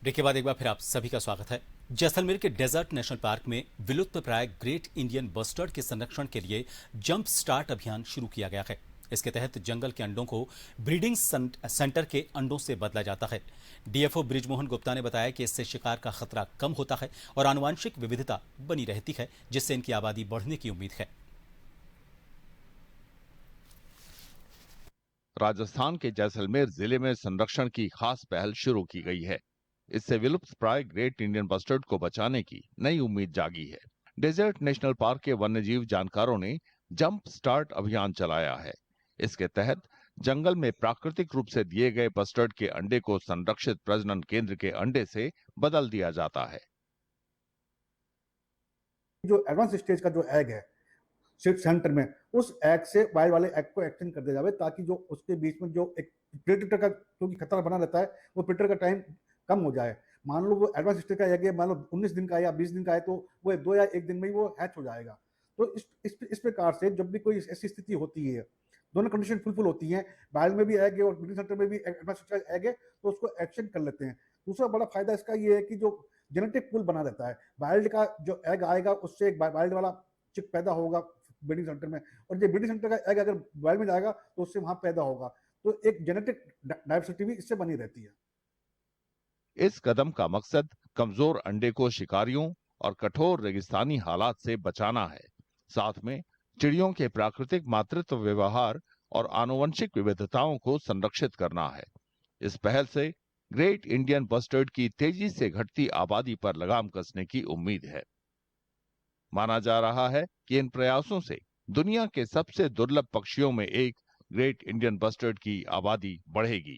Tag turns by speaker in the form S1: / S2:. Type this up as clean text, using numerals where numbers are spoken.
S1: Break के बाद एक बार फिर आप सभी का स्वागत है। जैसलमेर के डेजर्ट नेशनल पार्क में विलुप्त प्राय ग्रेट इंडियन बस्टर्ड के संरक्षण के लिए जंप स्टार्ट अभियान शुरू किया गया है। इसके तहत जंगल के अंडों को ब्रीडिंग सेंटर के अंडों से बदला जाता है। डीएफओ ब्रिजमोहन गुप्ता ने बताया कि इससे शिकार का खतरा कम होता है और आनुवांशिक विविधता बनी रहती है, जिससे इनकी आबादी बढ़ने की उम्मीद है।
S2: राजस्थान के जैसलमेर जिले में संरक्षण की खास पहल शुरू की गई है। इससे विलुप्त प्राय ग्रेट इंडियन बस्टर्ड को बचाने की नई उम्मीद जागी है। डेजर्ट नेशनल पार्क के वन्यजीव जानकारों ने जंप स्टार्ट अभियान चलाया है। इसके तहत जंगल में प्राकृतिक रूप से दिए गए बस्टर्ड के अंडे को संरक्षित प्रजनन केंद्र के अंडे से बदल दिया जाता है।
S3: जो एडवांस स्टेज का जो एग है शिफ्ट सेंटर में, उस एग से वाइल्ड वाले एग को एक्सचेंज कर दिया जाए, ताकि जो उसके बीच में जो एक प्रेडेटर का क्योंकि खतरा बना रहता है, वो प्रेडेटर का टाइम कम हो जाए। मान लो वो एडवांस स्टेज का एग है, मान लो 19 दिन का या 20 दिन का है, तो वो 2 या 1 दिन में ही वो हैच हो जाएगा। तो इस प्रकार से जब भी कोई ऐसी स्थिति होती है, दोनों कंडीशन फुलफिल होती हैं, वाइल्ड में भी एग है और ब्रीडिंग सेंटर में भी एडवांस स्टेज का एग है, तो उसको एक्सचेंज कर लेते हैं। दूसरा बड़ा फायदा इसका ये है कि जो जेनेटिक पूल बना रहता है, वाइल्ड का जो एग आएगा उससे एक वाइल्ड वाला चिक पैदा होगा ब्रीडिंग सेंटर में, और जो ब्रीडिंग सेंटर का एग अगर वाइल्ड में जाएगा तो उससे वहां पैदा होगा, तो एक जेनेटिक डाइवर्सिटी भी इससे बनी रहती है।
S2: इस कदम का मकसद कमजोर अंडे को शिकारियों और कठोर रेगिस्तानी हालात से बचाना है। साथ में चिड़ियों के प्राकृतिक मातृत्व व्यवहार और आनुवंशिक विविधताओं को संरक्षित करना है। इस पहल से ग्रेट इंडियन बस्टर्ड की तेजी से घटती आबादी पर लगाम कसने की उम्मीद है। माना जा रहा है कि इन प्रयासों से दुनिया के सबसे दुर्लभ पक्षियों में एक ग्रेट इंडियन बस्टर्ड की आबादी बढ़ेगी।